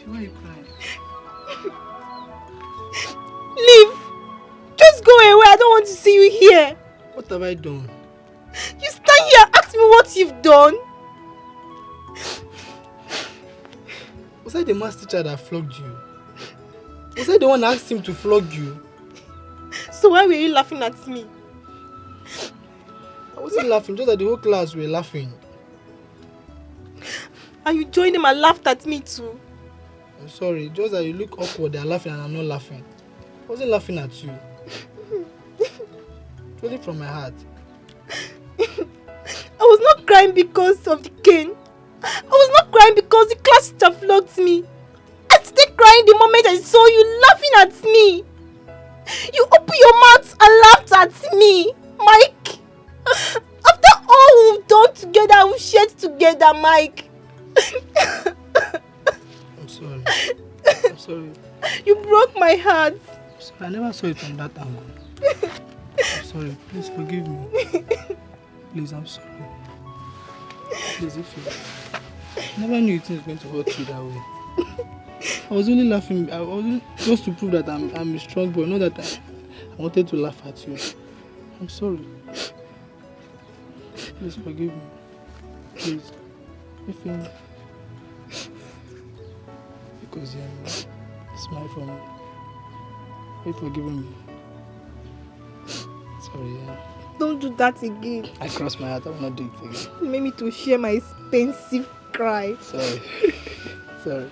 Why are you crying? Leave! Just go away, I don't want to see you here. What have I done? You stand here and ask me what you've done. Was I the math teacher that flogged you? Was I the one that asked him to flog you? So why were you laughing at me? I wasn't laughing, just that the whole class were laughing. And you joined them and laughed at me too. I'm sorry, just that you look awkward, they're laughing and I'm not laughing. I wasn't laughing at you. It's really from my heart. I was not crying because of the cane. I was not crying because the class teacher flogged me. I started crying the moment I saw you laughing at me. You opened your mouth and laughed at me, Mike. After all we've done together, we've shared together, Mike. I'm sorry. I'm sorry. You broke my heart. I'm sorry. I never saw it from that angle. I'm sorry. Please forgive me. Please, I'm sorry. Please, if you... I never knew it was going to hurt you that way. I was only laughing. I was just to prove that I'm a strong boy. Not that I wanted to laugh at you. I'm sorry. Please forgive me. Please. If you... Because you're smile for me. Are you forgiving me? Sorry, yeah. Don't do that again. I crossed my heart. I will not do it again. You made me to share my expensive cry. Sorry. Sorry.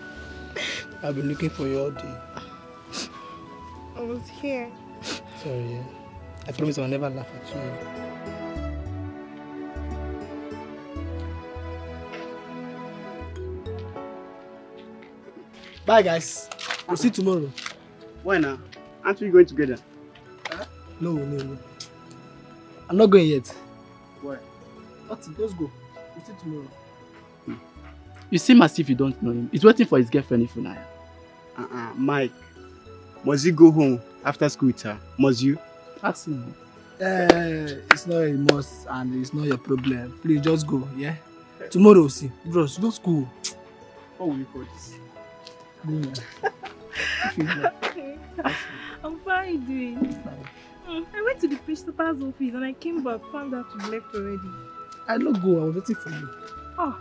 I've been looking for you all day. I was here. Sorry, yeah. I promise I'll never laugh at you. Bye, guys. We'll see you tomorrow. Why now? Aren't we going together? No. I'm not going yet. Why? Nothing, just go. We'll see you tomorrow. You seem as if you don't know him. He's waiting for his girlfriend Ifunaya. Mike. Must you go home after school with her? Must you? Ask him. It's not a must and it's not your problem. Please just go, yeah? Tomorrow we'll see. Bros, just go. What will you call this? I'm fine doing. I went to the principal's office and I came back, found out you left already. I don't go, I was waiting for you. Oh,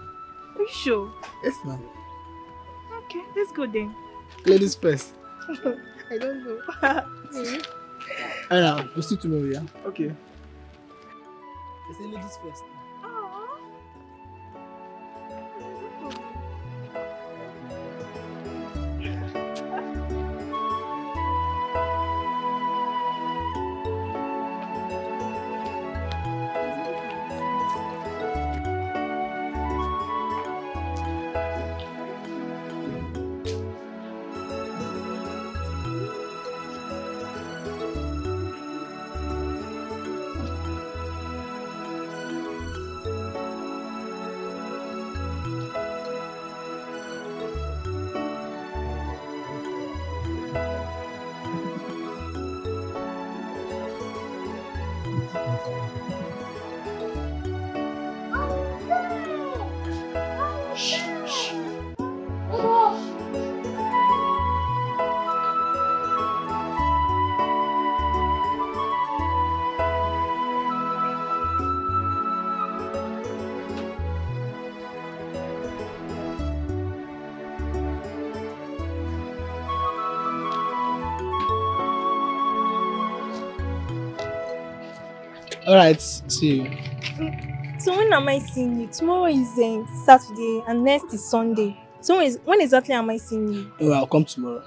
are you sure? Yes, ma'am. Okay, let's go then. Ladies first. I don't know. Alright, we'll see you tomorrow, yeah? Okay. I say ladies first. Alright, see you. So when am I seeing you? Tomorrow is Saturday and next is Sunday. So when exactly am I seeing you? Oh, I'll come tomorrow.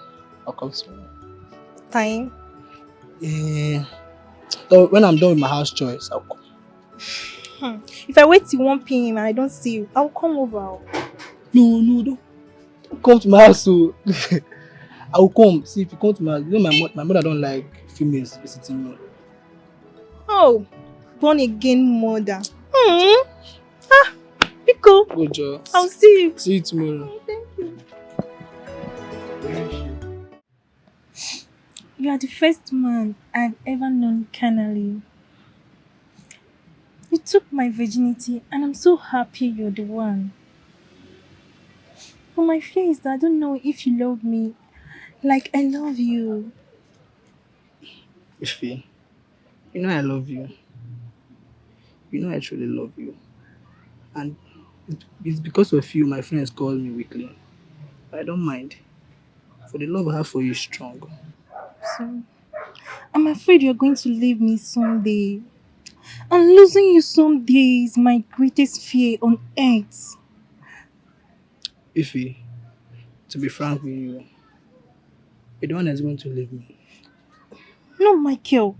Time? So when I'm done with my house chores, I'll come. If I wait till 1 p.m. and I don't see you, I'll come over. No, don't come to my house. So I will come. See, if you come to my house, you know my mother don't like females visiting me. Oh, born again mother. Pico, Good job. I'll see you. See you tomorrow. Thank you. You are the first man I've ever known carnally. You took my virginity and I'm so happy you're the one. But my fear is that I don't know if you love me like I love you. Ife, you know I love you. You know I truly love you. And it's because of you my friends call me weakly. I don't mind. For the love I have for you is strong. So, I'm afraid you're going to leave me someday. And losing you someday is my greatest fear on earth. Ife, to be frank with you, you're the one that's going to leave me. No, Michael.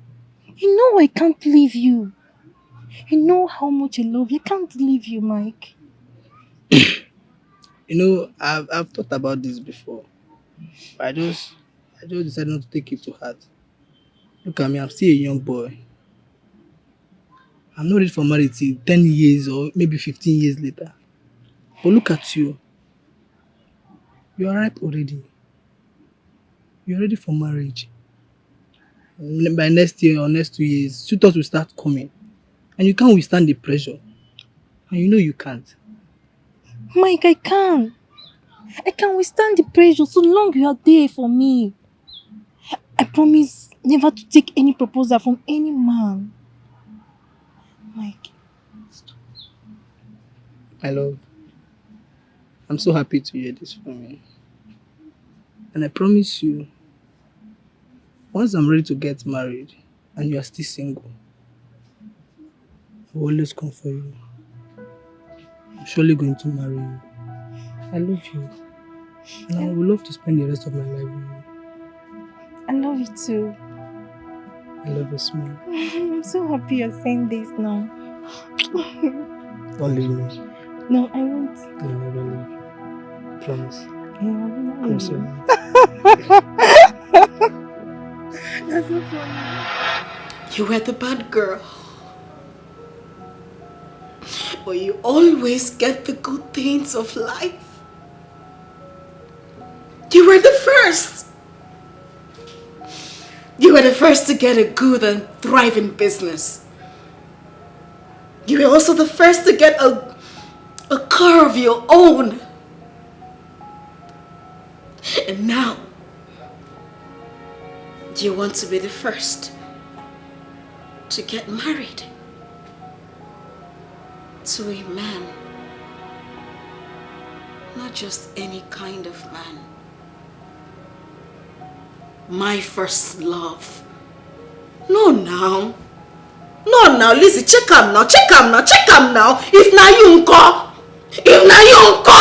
You know I can't leave you. You know how much I love you. I can't leave you, Mike. You know, I've thought about this before. But I just decided not to take it to heart. Look at me, I'm still a young boy. I'm not ready for marriage till 10 years or maybe 15 years later. But look at you. You are ripe already. You're ready for marriage. By next year or next 2 years, suitors will start coming. And you can't withstand the pressure. And you know you can't. Mike, I can. I can withstand the pressure so long you are there for me. I promise never to take any proposal from any man. Mike. My love, I'm so happy to hear this from you. And I promise you, once I'm ready to get married and you are still single, I will always come for you. I'm surely going to marry you. I love you. And I would love to spend the rest of my life with you. I love you too. I love your smile. I'm so happy you're saying this now. Don't leave me. No, I won't. I'll never leave you. Promise. Yeah, I will not Promise leave you. That's so funny. You were the bad girl. But you always get the good things of life. You were the first. You were the first to get a good and thriving business. You were also the first to get a car of your own. And now, you want to be the first to get married to a man. Not just any kind of man. My first love. No now. No now, Lizzie, check him now, check him now, check him now. If now you uncle. If now you uncle.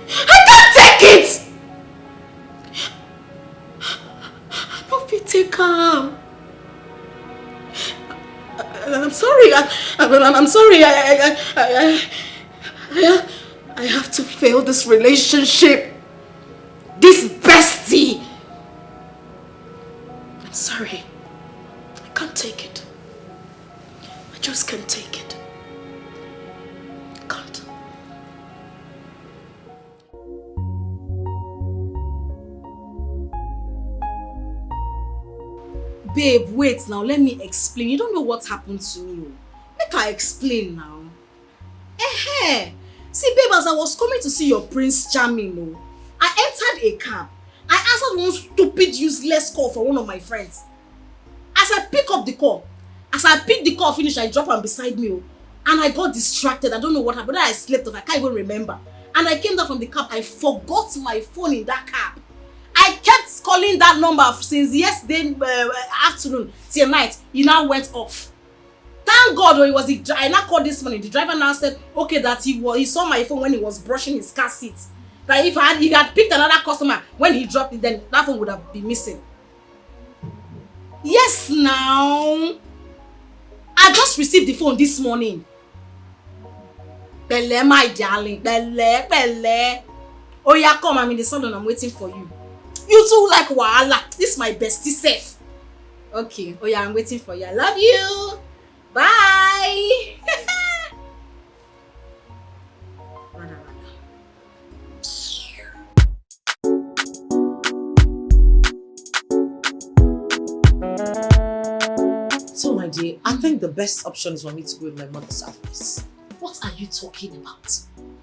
I can't take it. I don't feel take him. I'm sorry. I'm sorry. I have to fail this relationship. This bestie. I'm sorry. I can't take it. I just can't take it. I can't. Babe, wait now. Let me explain. You don't know what happened to me. Make I explain now. See, babe, as I was coming to see your Prince Charming, I entered a cab. I answered one stupid, useless call from one of my friends. As I picked the call, finish, I dropped him beside me. And I got distracted. I don't know what happened. I slept off. I can't even remember. And I came down from the cab. I forgot my phone in that cab. I kept calling that number since yesterday afternoon till night. He now went off. Thank God, I now called this morning. The driver now said, okay, that he saw my phone when he was brushing his car seat. That if he had picked another customer when he dropped it, then that phone would have been missing. Yes, now. I just received the phone this morning. Bele, my darling. Bele. Oh yeah, come, I'm in the salon. I'm waiting for you. You too like wahala. This is my bestie safe. Okay. Oh yeah, I'm waiting for you. I love you. Bye. okay, I think the best option is for me to go with my mother's advice. What are you talking about?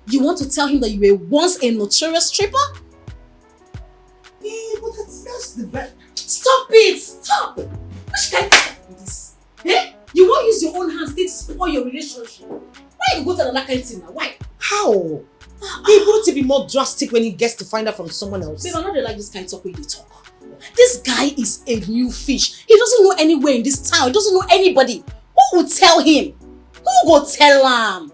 You want to tell him that you were once a notorious stripper? Yeah, but that's the best. Stop it! Stop! Which kind of stuff is this? Eh? You won't use your own hands to spoil your relationship. Why you go to another kind of thing now? Why? How? He wouldn't it be more drastic when he gets to find out from someone else? Babe, I'm not really like this kind of talk where they talk. This guy is a new fish. He doesn't know anywhere in this town. He doesn't know anybody. Who will tell him? Who will tell him?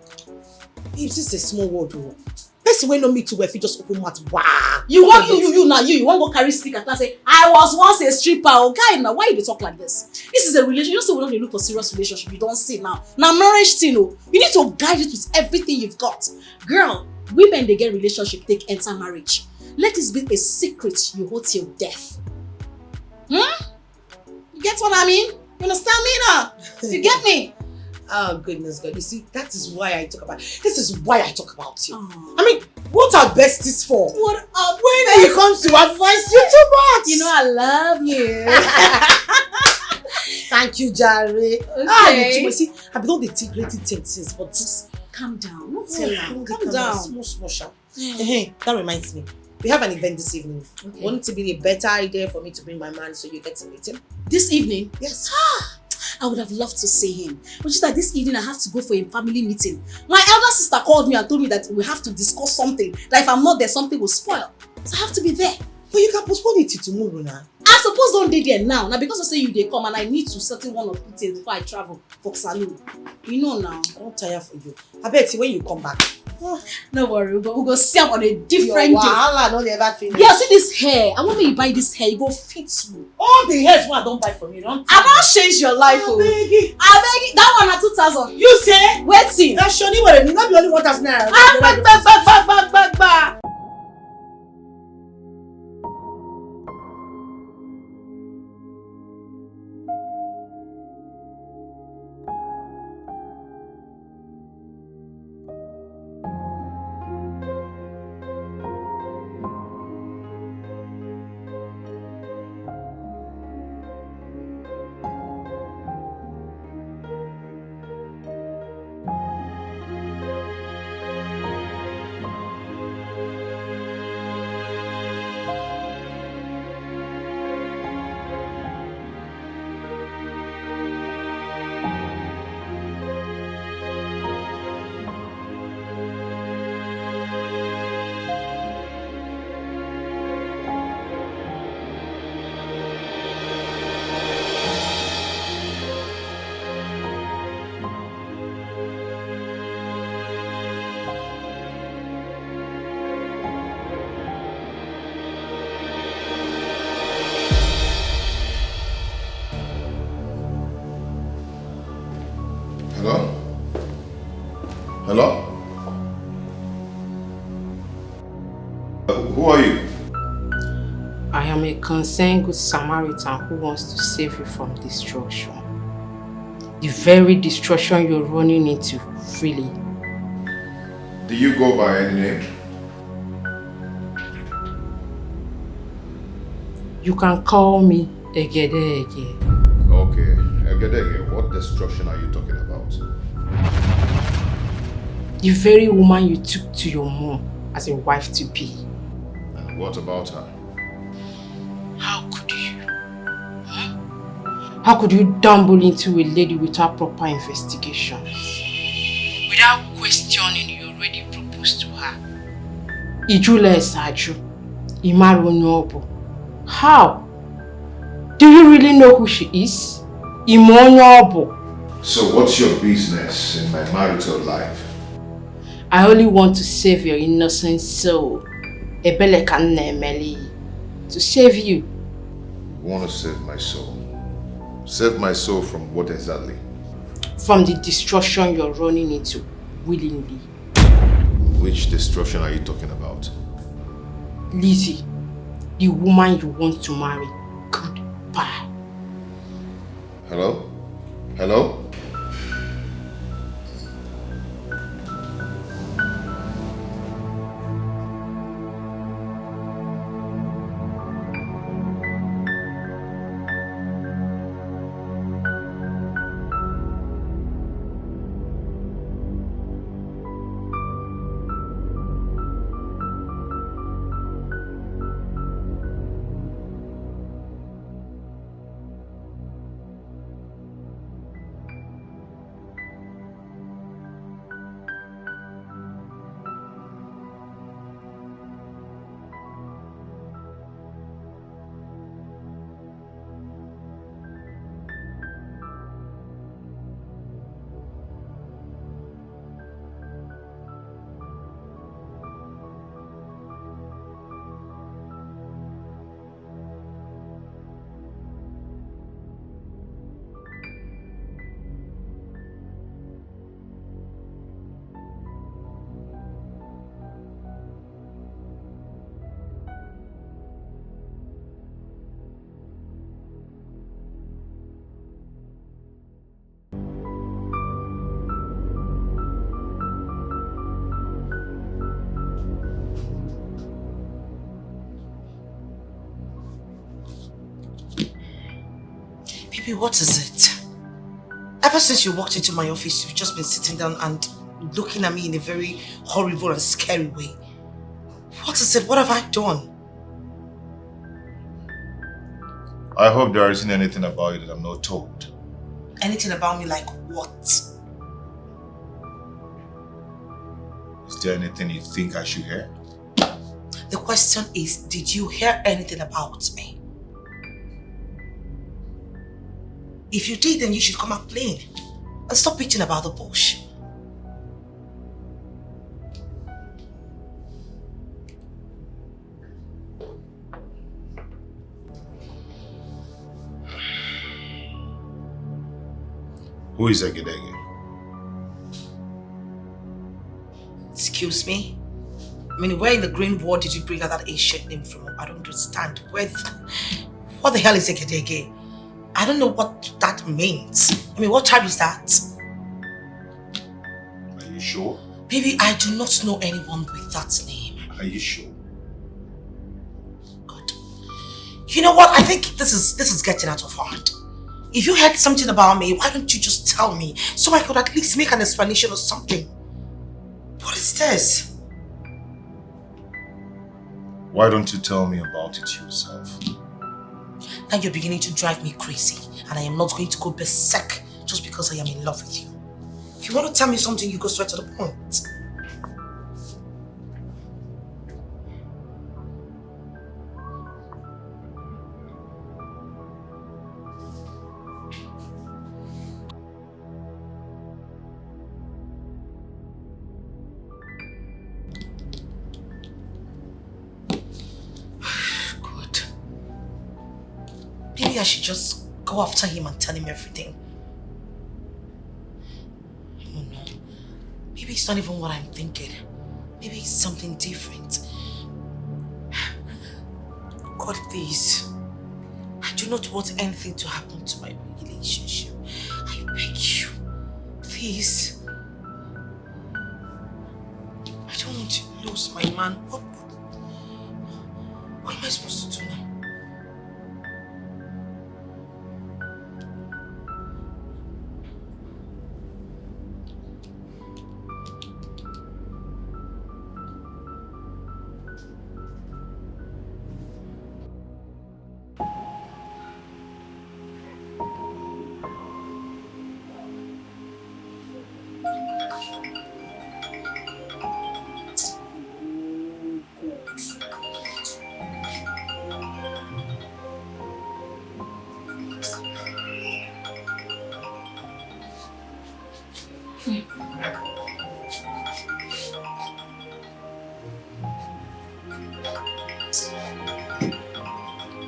It's just a small world. Though. Person when no me to where if you just open mouth. Wow. You want you want to go carry speaker and say, I was once a stripper. Oh, guy, now why you talk like this? This is a relationship. You don't say we don't look for serious relationship. You don't see now. Now marriage thing, you need to guide it with everything you've got. Girl, women they get relationship, they enter marriage. Let this be a secret you hold till death. You get what I mean? You understand me now? You get me? Oh goodness God. You see, this is why I talk about you. Oh. I mean, what are besties for? What up? When it comes to advice, you too much. You know I love you. Thank you, Jare. Okay. You see, I've been on the integrated things, but just Calm down. Not tell him. Calm down. Small sharp. That reminds me. We have an event this evening. Okay. Wouldn't it be a better idea for me to bring my man so you get to meet him? This evening? Yes. I would have loved to see him. But just that this evening I have to go for a family meeting. My elder sister called me and told me that we have to discuss something. That if I'm not there, something will spoil. So I have to be there. But you can postpone it till tomorrow now. I suppose don't dey there now. Now because I say you they come and I need to settle one or two things before I travel for saloon. You know now. I don't tire for you. I bet when you come back. No worry, we'll go see him on a different Your day. wahala no dey ever finish. Yeah, see this hair. I want me to buy this hair. You go fit you. All the hairs I don't buy from you. Don't I don't change your life. I Oh. beg you. I beg you. That one at 2,000. You say? Waiting. That's Shoni what not be only 1,000 naira. Back. Hello? Hello? Who are you? I am a concerned good Samaritan who wants to save you from destruction. The very destruction you're running into freely. Do you go by any name? You can call me Egedege. Okay. Egedege, what destruction are you talking about? The very woman you took to your mom as a wife-to-be. And what about her? How could you? How could you dabble into a lady without proper investigations? Without questioning you already proposed to her? Ijule Saju, Imaru Nyobo. How? Do you really know who she is? Imonyobo. So what's your business in my marital life? I only want to save your innocent soul. Ebele Kanemeli. To save you. You want to save my soul? Save my soul from what exactly? From the destruction you're running into willingly. Which destruction are you talking about? Lizzie, the woman you want to marry. Goodbye. Hello? Hello? Baby, what is it? Ever since you walked into my office, you've just been sitting down and looking at me in a very horrible and scary way. What is it? What have I done? I hope there isn't anything about you that I'm not told. Anything about me like what? Is there anything you think I should hear? The question is, did you hear anything about me? If you did, then you should come out plain and stop bitching about the bush. Who is Egedege? Excuse me? I mean, where in the green world did you bring out that ancient name from? I don't understand. What the hell is Egedege? I don't know what that means. I mean, what tribe is that? Are you sure? Baby, I do not know anyone with that name. Are you sure? God. You know what? I think this is getting out of hand. If you heard something about me, why don't you just tell me so I could at least make an explanation or something? What is this? Why don't you tell me about it yourself? Now you're beginning to drive me crazy, and I am not going to go berserk just because I am in love with you. If you want to tell me something, you go straight to the point. Maybe I should just go after him and tell him everything. Oh no. Maybe it's not even what I'm thinking. Maybe it's something different. God, please. I do not want anything to happen to my relationship. I beg you. Please. I don't want to lose my man. What am I supposed to do now?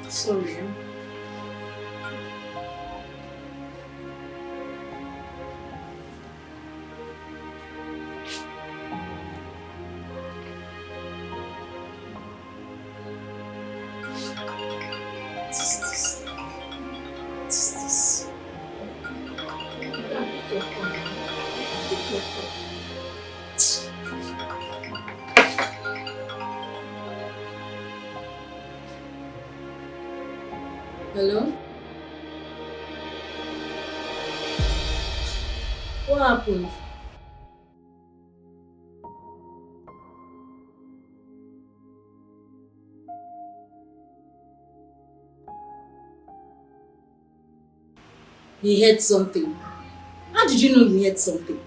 Sorry. Hello? What happened? He heard something. How did you know he heard something?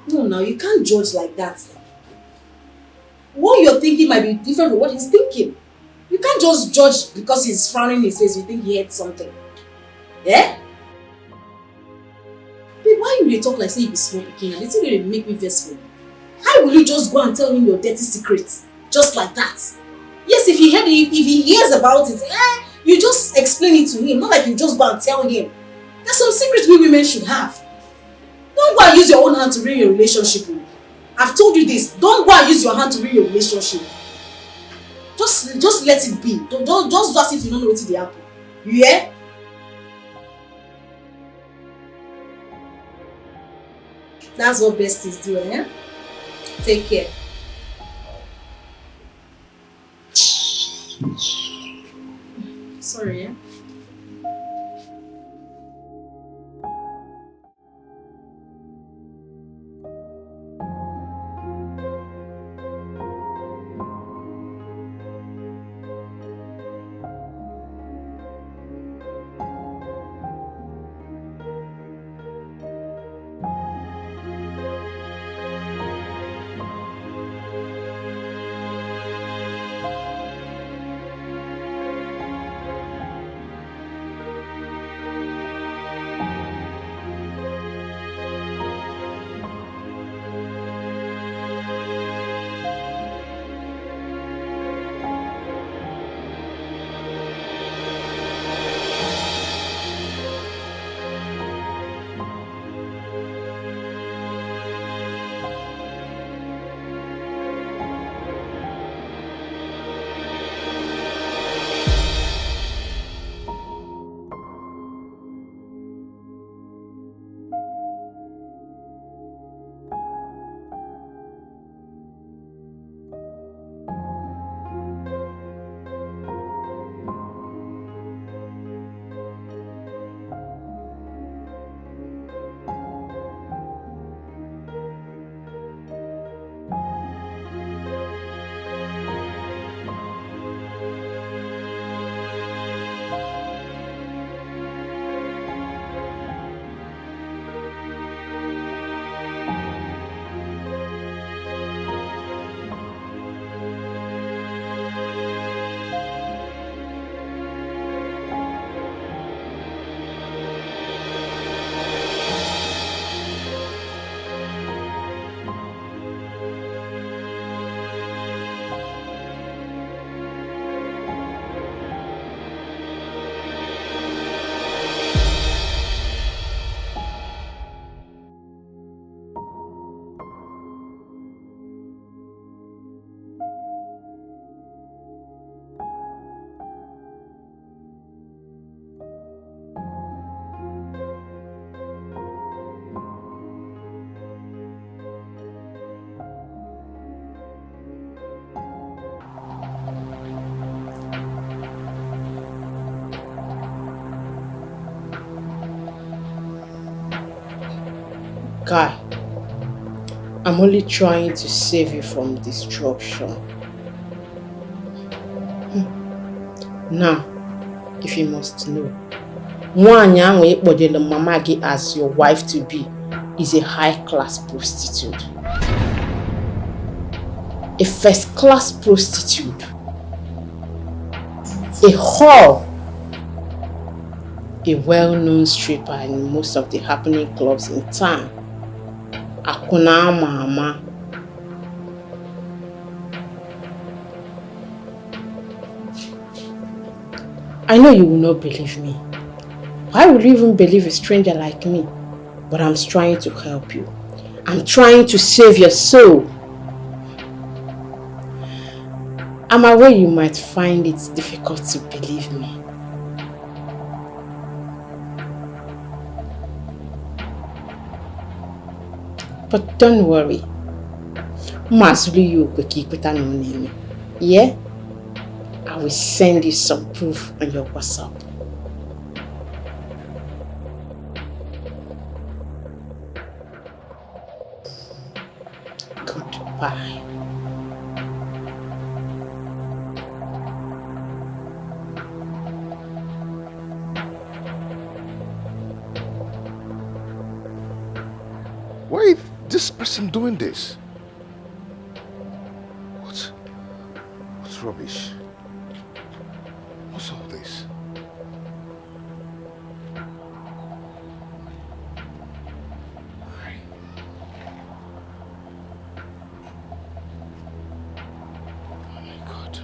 No, now you can't judge like that. What you're thinking might be different from what he's thinking. You can't just judge because he's frowning his face, you think he heard something. Eh? Babe, why you talk like say you be small again? It's going to make me vex for you. How will you just go and tell him your dirty secrets? Just like that? Yes, if he hears about it, you just explain it to him. Not like you just go and tell him. There's some secrets we women should have. Don't go and use your own hand to ruin your relationship. I've told you this. Don't go and use your hand to ruin your relationship. Just let it be. Don't just do as if you don't know what they happen. You hear? That's what besties do, eh? Take care. Sorry, eh? Guy, I'm only trying to save you from destruction. Now, if you must know, Nwanyang Ekpodele Mamagi as your wife to be is a high-class prostitute. A first-class prostitute. A whore. A well-known stripper in most of the happening clubs in town. Akuna Mama. I know you will not believe me. Why would you even believe a stranger like me? But I'm trying to help you. I'm trying to save your soul. I'm aware you might find it difficult to believe me. But don't worry. Yeah? I will send you some proof on your WhatsApp. Goodbye. Why is this person doing this? What's rubbish? What's all this? Oh my God.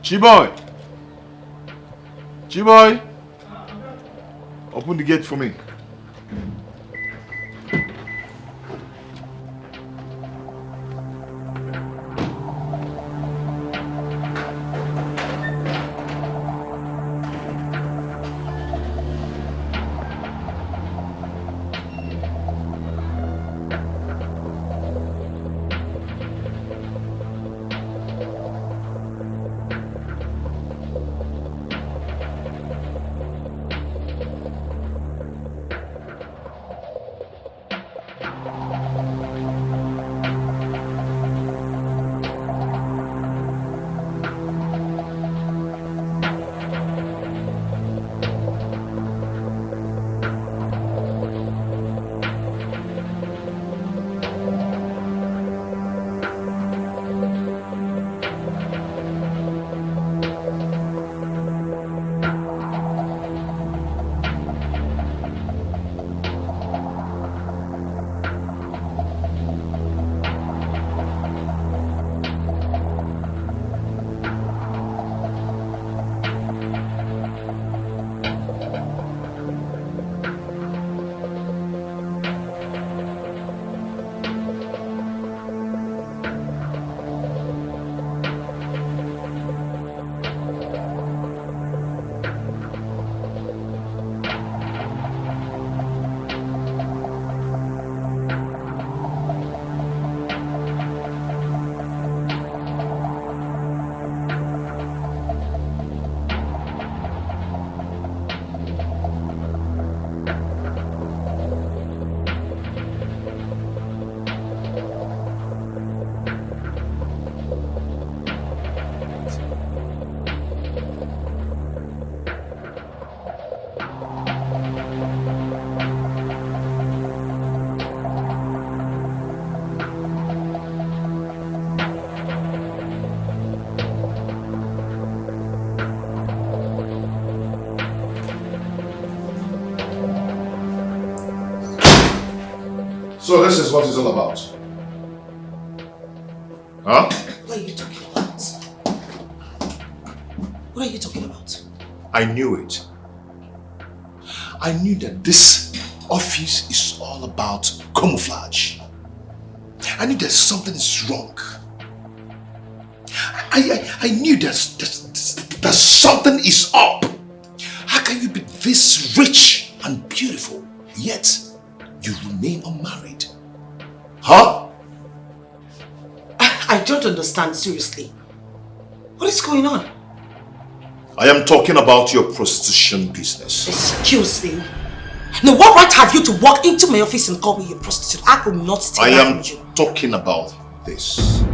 Chiboy! Chiboy! Open the gate for me. So this is what it's all about. Huh? What are you talking about? What are you talking about? I knew it. I knew that this office is all about camouflage. I knew that something is wrong. I knew that something is up. How can you be this rich and beautiful, yet you remain unmarried? Huh? I don't understand, seriously. What is going on? I am talking about your prostitution business. Excuse me. No, what right have you to walk into my office and call me a prostitute? I will not stay I am from you. talking about this.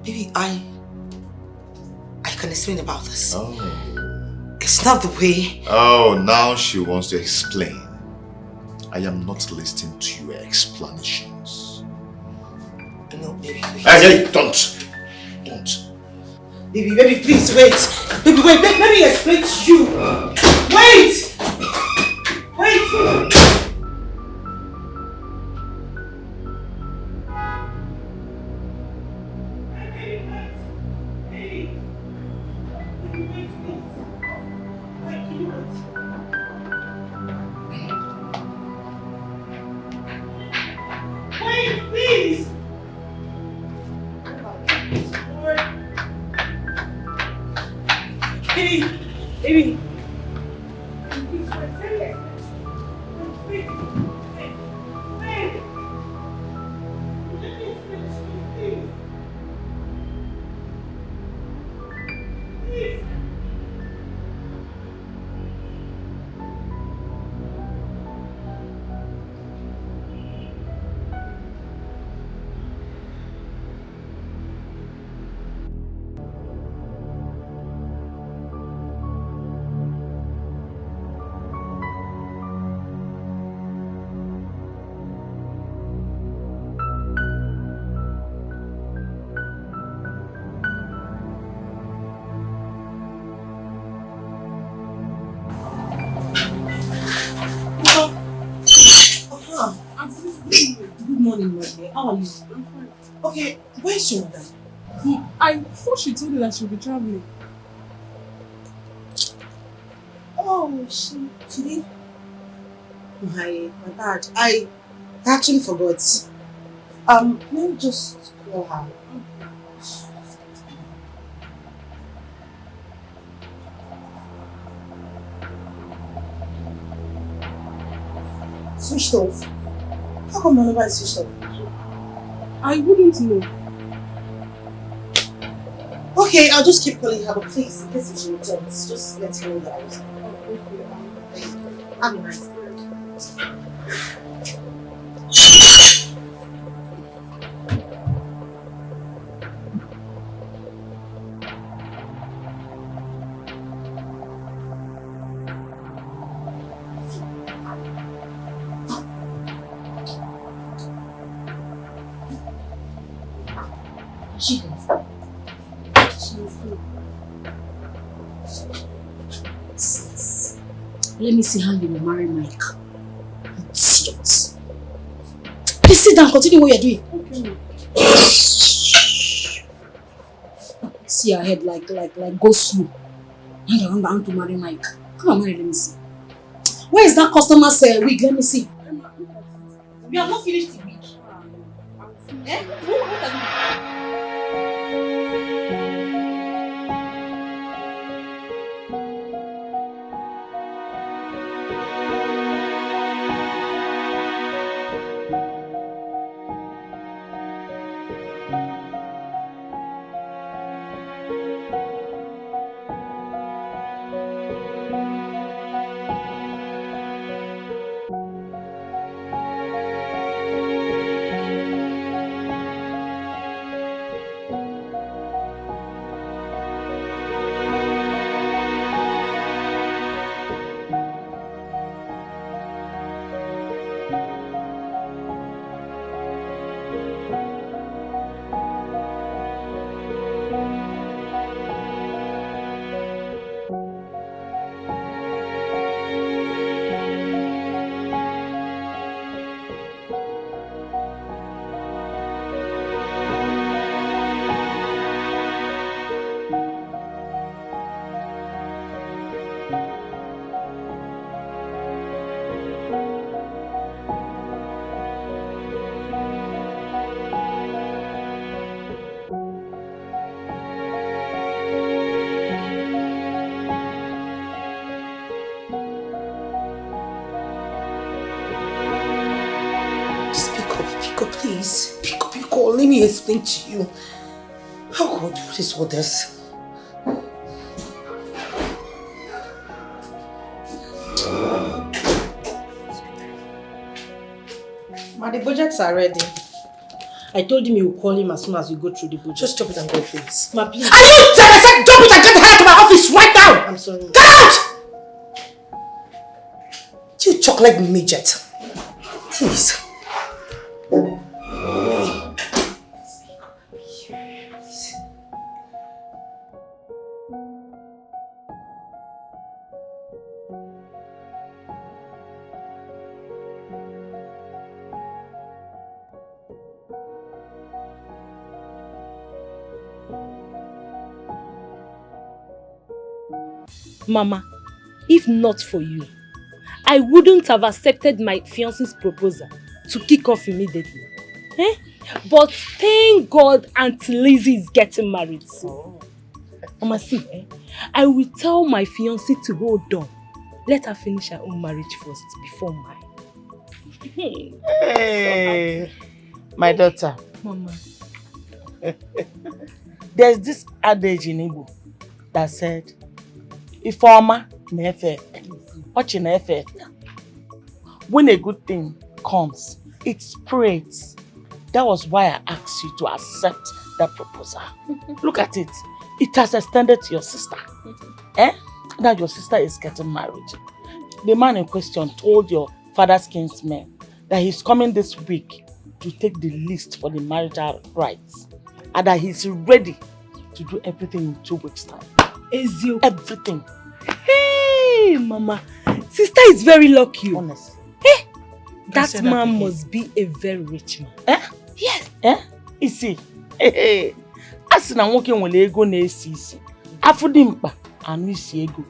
Baby, I can explain about this. Oh. It's not the way. Oh, now she wants to explain. I am not listening to your explanations. No, baby. Hey, don't. Baby, please wait. Baby, wait. Let me explain to you. Wait. Baby. Good morning, my dear. How are you? I'm fine. Okay, where's your mother? I thought she told you that she'll be traveling. Oh, she did? My bad. I actually forgot. Let me just call her. Switched off. How come my number is switched off? I wouldn't know. Okay, I'll just keep calling her, but please, in case she returns, just let her know that I was. Have a nice day. Let me see how you will marry Mike. Please sit down, continue what you're doing. Okay. See your head like go slow. I'm going to marry Mike. Come on, marry, let me see. Where is that customer's wig? Let me see. We have not finished the wig. Eh? What are you? Please, pick up your call. Let me explain to you. Oh God, what is all this? Ma, the budgets are ready. I told him you will call him as soon as you go through the budget. Just drop it and go, please. Ma, please. Are you dead? I said drop it and get the hell out of my office right now! I'm sorry. Get out! You chocolate midget. Please. Mama, if not for you, I wouldn't have accepted my fiancé's proposal to kick off immediately. Eh? But thank God Auntie Lizzie is getting married soon. Mama, see, I will tell my fiancé to hold on. Let her finish her own marriage first before mine. Hey, my daughter. Mama. There's this adage in Igbo that said, Ifeoma na-efe efe, ọchị na-efe efe. When a good thing comes, it spreads. That was why I asked you to accept that proposal. Look at it. It has extended to your sister. Now your sister is getting married. The man in question told your father's kinsmen that he's coming this week to take the list for the marital rights and that he's ready to do everything in 2 weeks' time. Ezio. Everything. Hey, Mama. Sister is very lucky. Honest. Hey, that man must be a very rich man. Yes. You see, as na nwoke nwere ego na-esi isi, afọ dị mkpa anụ isi ego.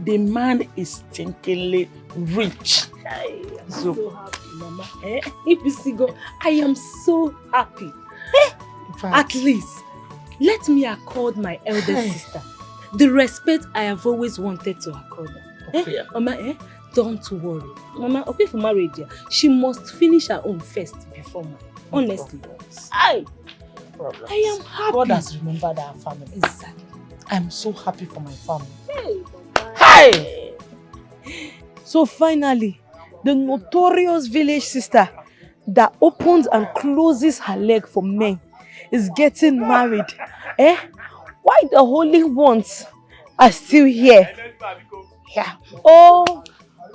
The man is stinkingly rich. I'm so happy, Mama. If you see go, I am so happy. At least, let me accord my eldest sister the respect I have always wanted to accord her. Okay. Mama, don't worry. Mama, okay for marriage, she must finish her own first before mine. Honestly. I am happy. God has remembered our family. Exactly. I'm so happy for my family. Hey! So finally, the notorious village sister that opens and closes her leg for men is getting married. Why the holy ones are still here? Yeah. Oh,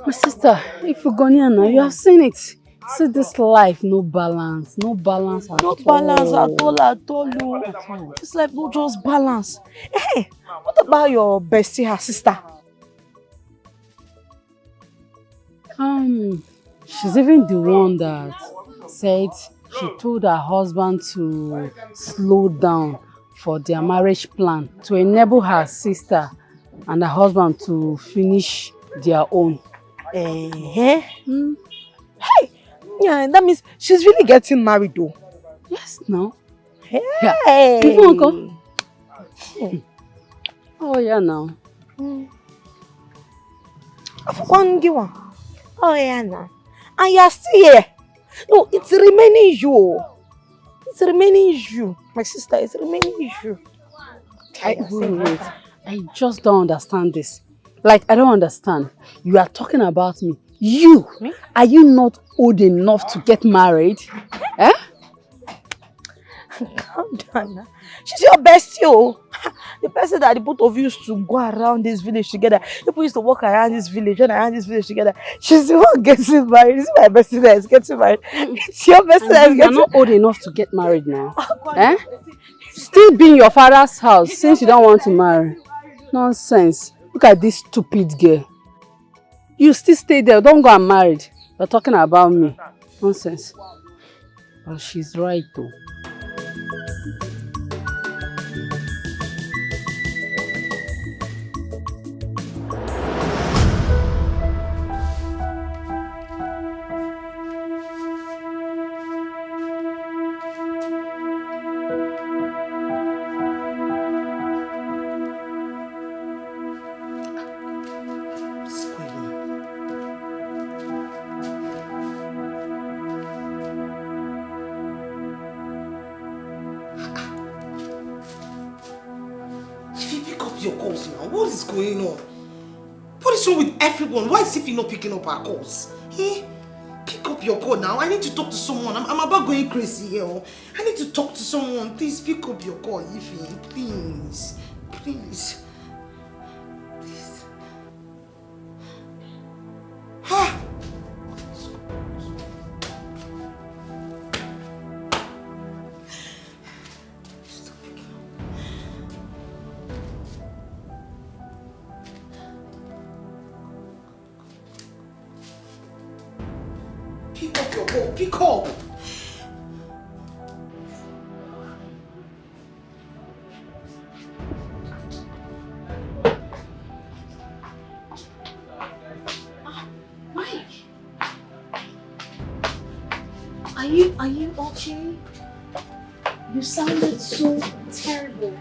my sister, if you're Ghanaian now, you have seen it. See this life, no balance at all. No balance at all. It's like no just balance. Hey, what about your bestie, her sister? She's even the one that said she told her husband to slow down for their marriage plan to enable her sister and her husband to finish their own. Hey, yeah, that means she's really getting married though. Yes, no. Hey. Yeah. You want to go? Oh, yeah, now. Oh, yeah, now. And you're still here. No, it's remaining you. It's remaining you. My sister, it's remaining you. Wait. I just don't understand this. Like, I don't understand. You are talking about me. You? Me? Are you not old enough to get married? Calm down now. She's your bestie. The person that the both of you used to go around this village together. People used to walk around this village and around this village together. She's the one getting married. This is my bestie that is getting married. It's your bestie that is getting married. You're not old enough to get married now. Still be in your father's house since you don't want to marry. Nonsense. Look at this stupid girl. You still stay there. Don't go and marry. You're talking about me. Nonsense. But she's right though. up your calls now. What is going on? What is wrong with everyone? Why is Ify not picking up our calls? Eh? Pick up your call now. I need to talk to someone. I'm about going crazy here. I need to talk to someone. Please pick up your call, Ify. Please. Please. Please. Ha! Pick up your call. Pick up. Mike! Are you okay? You sounded so terrible.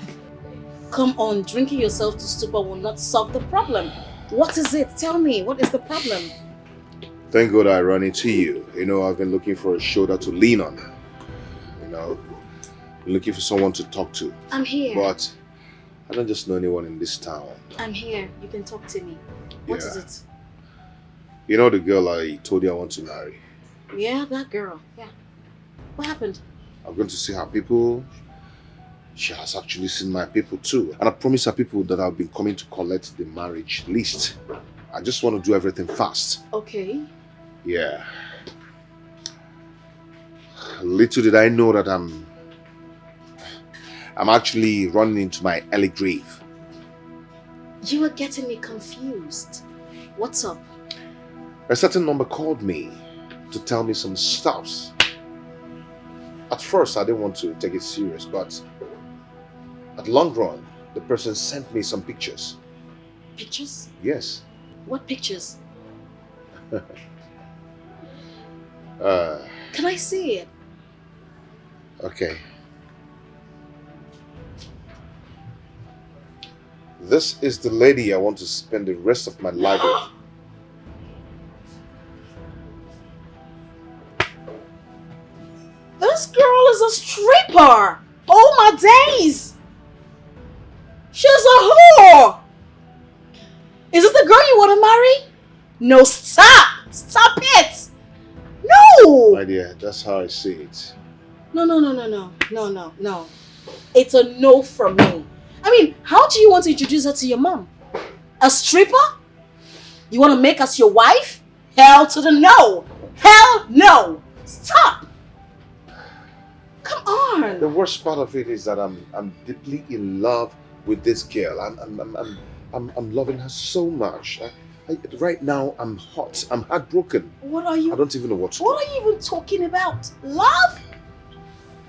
Come on, drinking yourself to stupor will not solve the problem. What is it? Tell me, what is the problem? Thank God I ran into you. You know, I've been looking for a shoulder to lean on. You know, looking for someone to talk to. I'm here. But I don't just know anyone in this town. I'm here. You can talk to me. What is it? You know the girl I told you I want to marry? Yeah, that girl. Yeah. What happened? I'm going to see her people. She has actually seen my people too. And I promised her people that I'll be coming to collect the marriage list. I just want to do everything fast. Okay. Yeah. Little did I know that I'm actually running into my early grave. You are getting me confused. What's up? A certain number called me to tell me some stuffs. At first, I didn't want to take it serious, but at long run, the person sent me some pictures. Pictures? Yes. What pictures? Can I see it? Okay. This is the lady I want to spend the rest of my life with. This girl is a stripper! Oh my days! She's a whore! Is this the girl you want to marry? No, stop! Stop it! No! My dear, that's how I see it. No. It's a no from me. I mean, how do you want to introduce her to your mom? A stripper? You want to make us your wife? Hell to the no! Hell no! Stop! Come on! The worst part of it is that I'm deeply in love with this girl. I'm loving her so much. Right now, I'm hot. I'm heartbroken. What are you? I don't even know what to do. What are you even talking about? Love?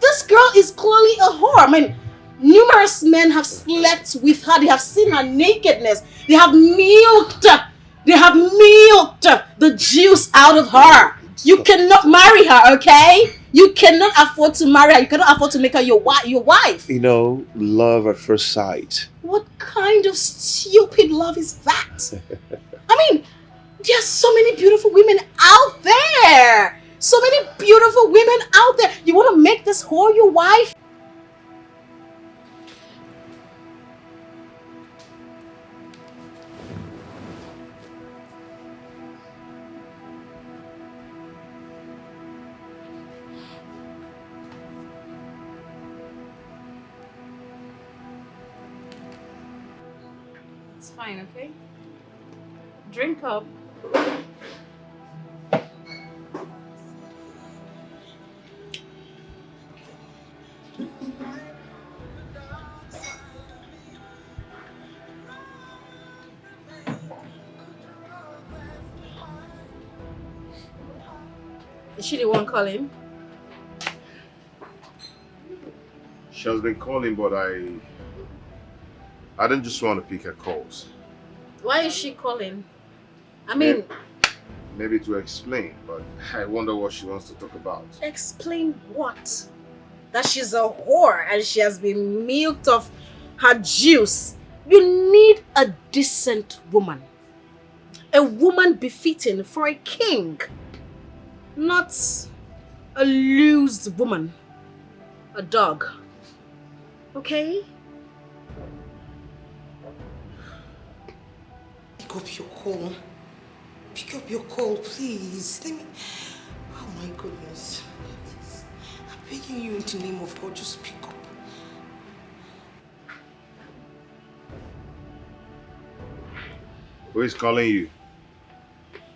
This girl is clearly a whore. I mean, numerous men have slept with her. They have seen her nakedness. They have milked the juice out of her. You cannot marry her, okay? You cannot afford to marry her. You cannot afford to make her your wife. You know, love at first sight. What kind of stupid love is that? I mean, there are so many beautiful women out there. So many beautiful women out there. You want to make this whore your wife? It's fine, okay? Drink up. Is she the one calling? She has been calling, but I didn't just want to pick her calls. Why is she calling? I mean... Maybe to explain, but I wonder what she wants to talk about. Explain what? That she's a whore and she has been milked of her juice. You need a decent woman. A woman befitting for a king. Not a loose woman. A dog. Okay? pick up your call. Pick up your call, please. Let me... Oh my goodness. I'm begging you in the name of God, just pick up. Who is calling you?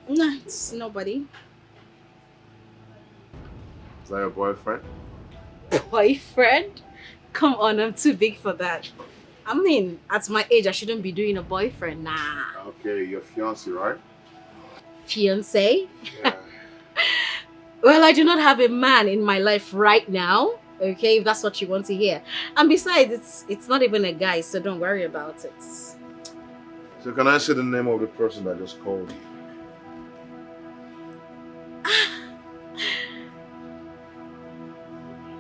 No, it's nobody. Is that your boyfriend? Boyfriend? Come on, I'm too big for that. I mean, at my age, I shouldn't be doing a boyfriend. Nah. Okay, your fiancé, right? Fiancé? Yeah. Well, I do not have a man in my life right now. Okay, if that's what you want to hear. And besides, it's not even a guy, so don't worry about it. So can I say the name of the person that just called you?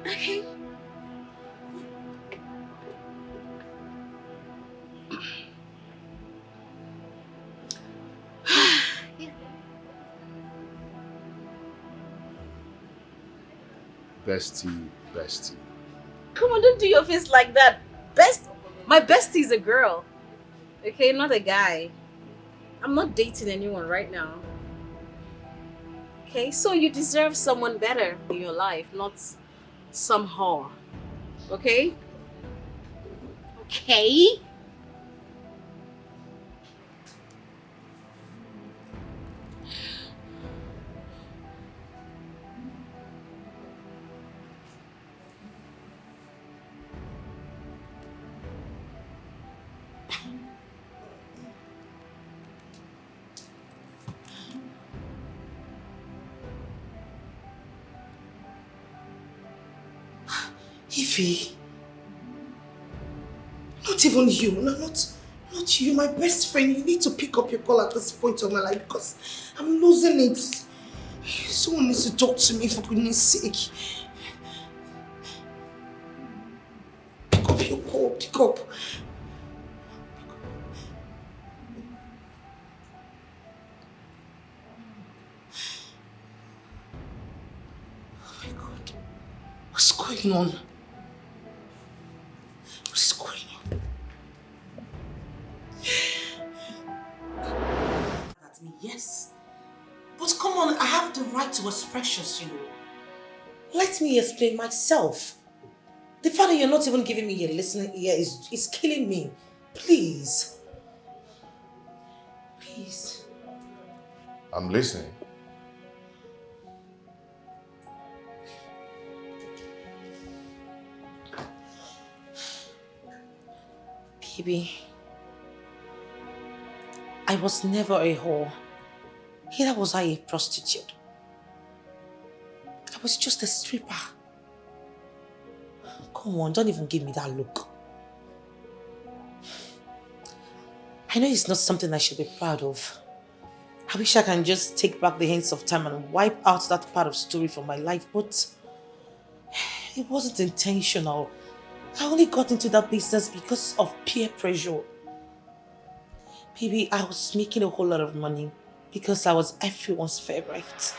Okay. Bestie. Come on, don't do your face like that. My bestie is a girl. Okay, not a guy. I'm not dating anyone right now. Okay, so you deserve someone better in your life, not some whore. Okay? Okay? Ify, not even you, not you, my best friend. You need to pick up your call at this point of my life because I'm losing it. Someone needs to talk to me for goodness sake. Pick up your call, pick up. Oh my God, what's going on? What's going on? That's me, yes. But come on, I have the right to expressions, you know. Let me explain myself. The fact that you're not even giving me a listening ear is killing me. Please. Please. I'm listening. Baby, I was never a whore. Neither was I a prostitute. I was just a stripper. Come on, don't even give me that look. I know it's not something I should be proud of. I wish I can just take back the hands of time and wipe out that part of story from my life, but it wasn't intentional. I only got into that business because of peer pressure. Baby, I was making a whole lot of money because I was everyone's favorite.